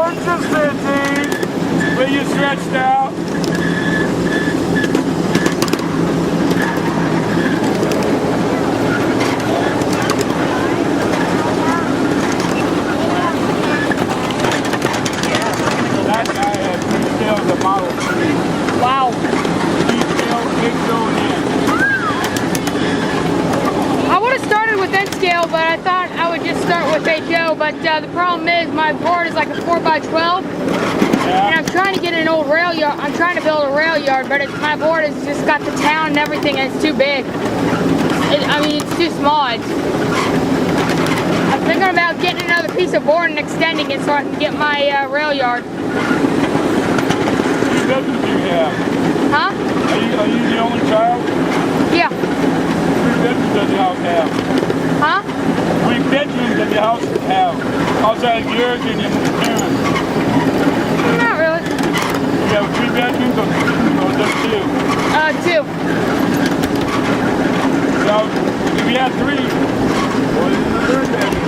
consistency when you stretched out. That guy had 2 scales of Model 3. Wow. Big zone in. I would have started with N scale, but I thought I would just start with HO. But the problem is my board is like a 4x12, and I'm trying to get an old rail yard. I'm trying to build a rail yard, but my board has just got the town and everything, and it's too big. I mean, it's too small. I'm thinking about getting another piece of board and extending it so I can get my rail yard. How many bedrooms do you have? Huh? Are you the only child? Yeah. How many bedrooms does your house have? Huh? How many bedrooms does your house have? Outside of yours and your parents? Not really. You have 3 bedrooms or just 2? 2. So, if you had 3, what is in the 3rd bedroom?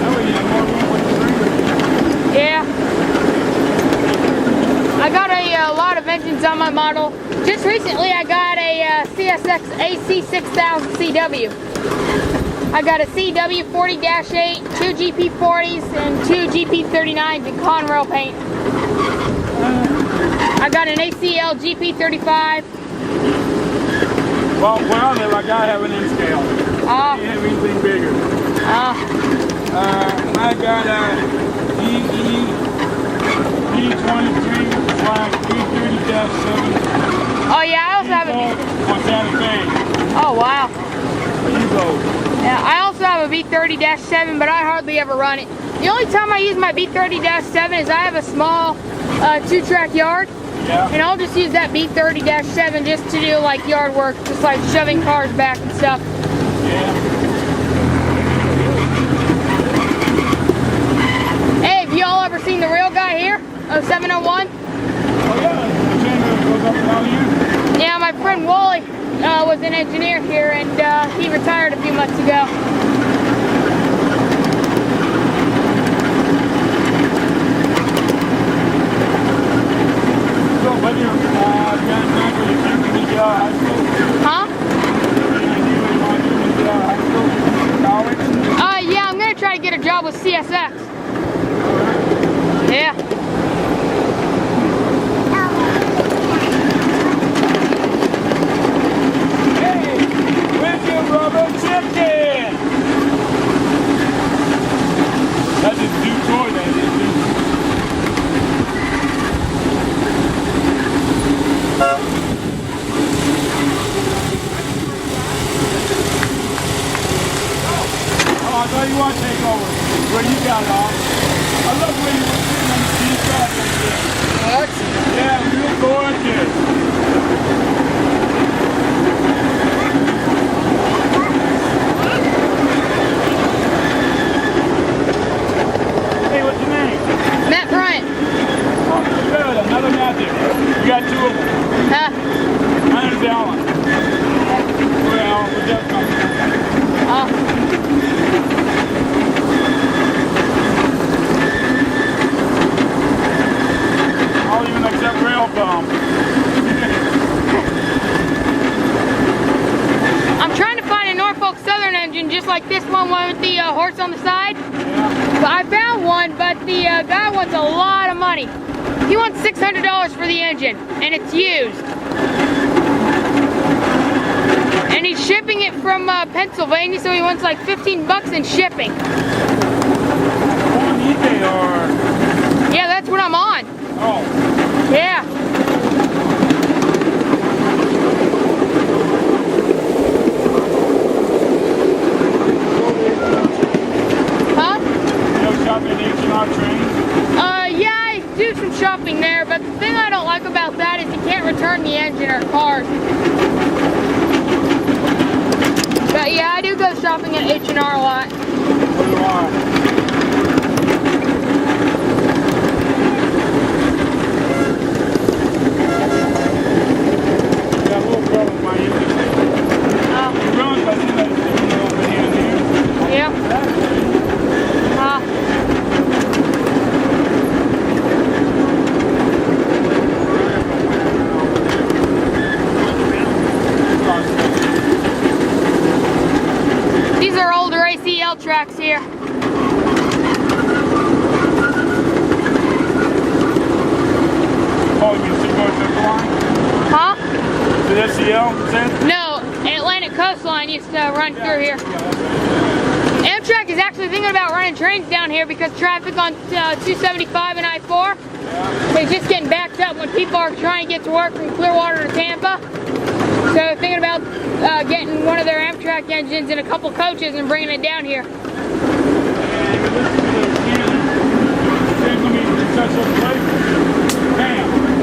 That way you have more room for the 3 bedrooms. Yeah. I got a lot of engines on my model. Just recently I got a CSX AC6000 CW. I got a CW 40-8, 2 GP40s, and 2 GP39s in Conrail paint. I got an ACL GP35. Well, where I live, I gotta have an N scale. Can't have anything bigger. I got a EE B23/330-7. Oh yeah, I also have a. On Santa Fe. Oh wow. You go. Yeah, I also have a B30-7, but I hardly ever run it. The only time I use my B30-7 is I have a small 2-track yard. Yeah. And I'll just use that B30-7 just to do like yard work, just like shoving cars back and stuff. Yeah. Hey, have y'all ever seen the real guy here? 0701? Oh yeah, the chain that goes up and down you. Yeah, my friend Wally was an engineer here, and he retired a few months ago. So, but you high school? Huh? College? Yeah, I'm gonna try to get a job with CSX. Yeah. Hey, where's your rubber chicken? That's his new toy, that is. Oh, I thought you want to take over where you got it off. I love where you were sitting on the seat back like this. What? Yeah, real gorgeous. Hey, what's your name? Matt Bryant. Oh, good. Another Matthew. You got 2 of them. Huh? My name's Alan. Well, we're just coming. I'll even accept rail bump. I'm trying to find a Norfolk Southern engine just like this one with the horse on the side. Yeah. But I found one, but the guy wants a lot of money. He wants $600 for the engine, and it's used. And he's shipping it from Pennsylvania, so he wants like 15 bucks in shipping. On eBay or? Yeah, that's what I'm on. Oh. Yeah. Huh? You have shopping at H&R trains? Yeah, I do some shopping there, but the thing I don't like about that is you can't return the engine or cars. But yeah, I do go shopping at H&R a lot. So do I. Got a little problem with my engine. It runs, but I think that's over here and here. Yeah. tracks here. Oh, you see going to the line? Huh? The SCL, you said? No, Atlantic Coastline used to run through here. Amtrak is actually thinking about running trains down here because traffic on 275 and I-4 is just getting backed up when people are trying to get to work from Clearwater to Tampa. So they're thinking about getting one of their Amtrak engines in a couple coaches and bringing it down here.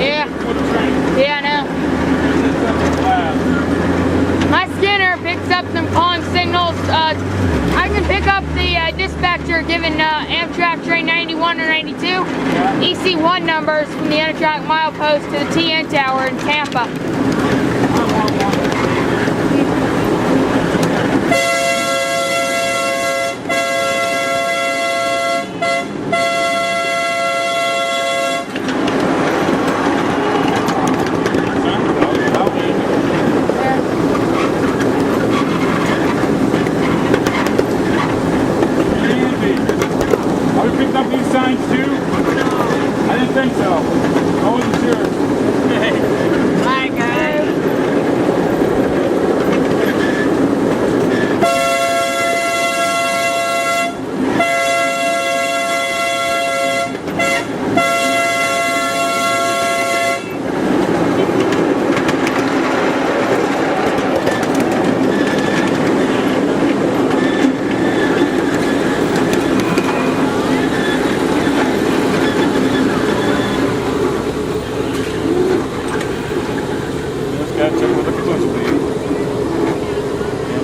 Yeah. Yeah, I know. My scanner picks up some calling signals. I can pick up the dispatcher giving Amtrak train 91 or 92 EC1 numbers from the Amtrak milepost to the TN tower in Tampa.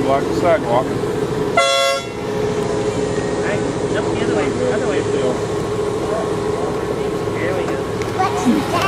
Block the sidewalk. Alright, jump the other way. Other way. Here we go.